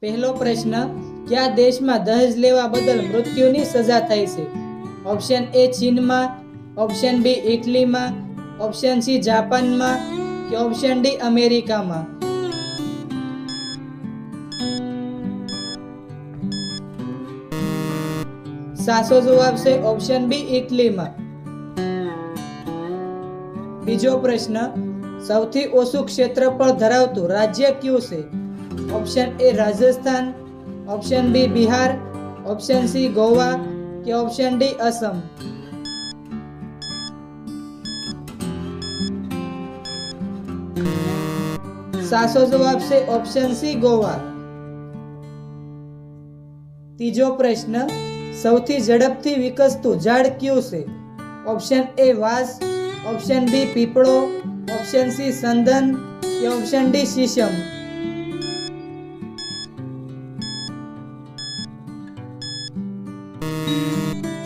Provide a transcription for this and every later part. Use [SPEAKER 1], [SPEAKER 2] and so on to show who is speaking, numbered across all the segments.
[SPEAKER 1] પહેલો પ્રશ્ન, કયા દેશમાં દહેજ લેવા બદલ મૃત્યુની સજા થાય છે? ઓપ્શન એ ચીનમાં, ઓપ્શન બી ઇટલીમાં, ઓપ્શન સી જાપાનમાં કે ઓપ્શન ડી અમેરિકામાં. સાચો જવાબ છે ઓપ્શન બી ઇટલીમાં. બીજો પ્રશ્ન, સૌથી ઓછું ક્ષેત્રફળ ધરાવતું રાજ્ય કયું છે? Option A Rajasthan, option B Bihar, option C Goa કે ઓપ્શન ડી અસમ. સાચો જવાબ છે ઓપ્શન સી ગોવા. ત્રીજો પ્રશ્ન, સૌથી ઝડપથી વિકસતું ઝાડ કયું છે? ઓપ્શન એ વાંસ, ઓપ્શન બી પીપળો, ઓપ્શન સી સંદન કે ઓપ્શન ડી શીશમ.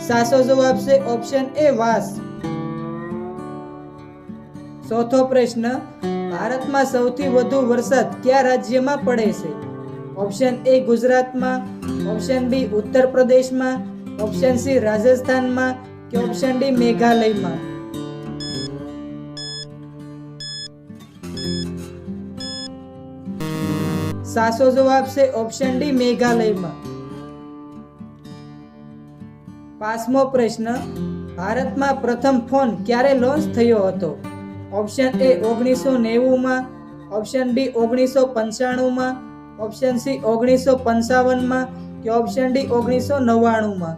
[SPEAKER 1] સાચો જવાબ છે ઓપ્શન એ વાંસ. ચોથો પ્રશ્ન, ભારતમાં સૌથી વધુ વરસાદ કયા રાજ્યમાં પડે છે? ઓપ્શન એ ગુજરાતમાં, ઓપ્શન બી ઉત્તર પ્રદેશમાં, ઓપ્શન સી રાજસ્થાનમાં કે ઓપ્શન ડી મેઘાલયમાં. સાચો જવાબ છે ઓપ્શન ડી મેઘાલયમાં. પાંચમો પ્રશ્ન, ભારતમાં પ્રથમ ફોન ક્યારે લોન્ચ થયો હતો? ઓપ્શન એ 1990માં, ઓપ્શન બી 1995માં, ઓપ્શન સી 1955માં કે ઓપ્શન ડી 1999માં.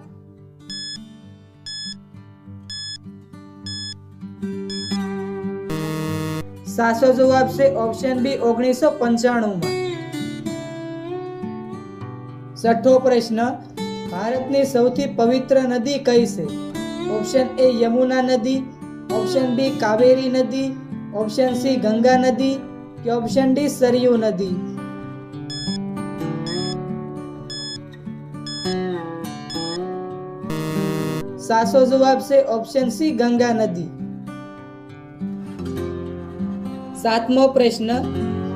[SPEAKER 1] સાચો જવાબ છે ઓપ્શન બી 1995માં. છઠ્ઠો પ્રશ્ન, ભારતની સૌથી પવિત્ર નદી કઈ છે? ઓપ્શન એ યમુના નદી, ઓપ્શન બી કાવેરી નદી, ઓપ્શન સી ગંગા નદી કે ઓપ્શન ડી સરયુ નદી. સાચો જવાબ છે ઓપ્શન સી ગંગા નદી. સાતમો પ્રશ્ન,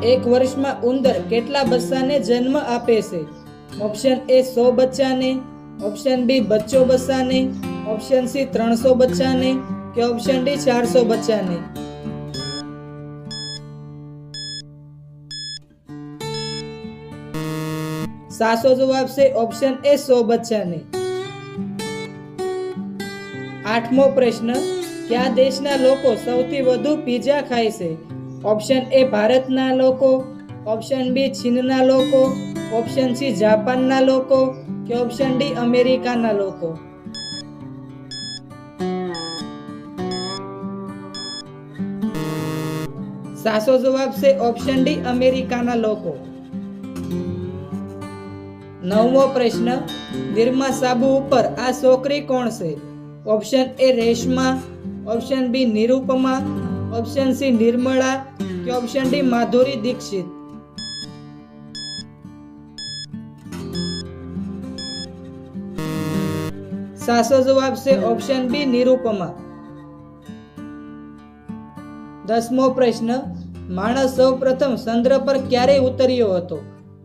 [SPEAKER 1] એક વર્ષમાં ઉંદર કેટલા બચ્ચાને જન્મ આપે છે? ઓપ્શન એ 100 બચ્ચાને, ઓપ્શન બી 200 બચ્ચાને, ઓપ્શન સી 300 બચ્ચાને કે ઓપ્શન ડી 400 બચ્ચાને. સાચો જવાબ છે ઓપ્શન એ 100 બચ્ચાને. આઠમો પ્રશ્ન, કયા દેશના લોકો સૌથી વધુ પિઝા ખાય છે? ઓપ્શન એ ભારતના લોકો, ઓપ્શન બી ચીનના લોકો, ઓપ્શન સી જાપાનના લોકો કે ઓપ્શન ડી અમેરિકાના લોકો. સાચો જવાબ છે ઓપ્શન ડી અમેરિકાના લોકો. નવમો પ્રશ્ન, નિરમા સાબુ ઉપર આ છોકરી કોણ છે? Option A Reshma, option B Nirupama, option C Nirmala કે ઓપ્શન ડી માધુરી દીક્ષિત. સાચો જવાબ છે ઓપ્શન બી નિરૂપમા. 10મો પ્રશ્ન, માણસ સૌ પ્રથમ ચંદ્ર પર ક્યારે ઉતર્યો હતો?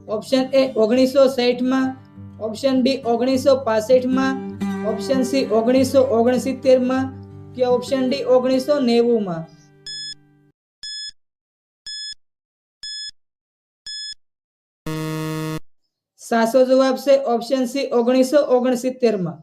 [SPEAKER 1] ઓપ્શન એ 1960માં, ઓપ્શન બી 1965માં, ઓપ્શન સી 1969માં કે ઓપ્શન ડી 1990માં. સાચો જવાબ છે ઓપ્શન સી 1969માં.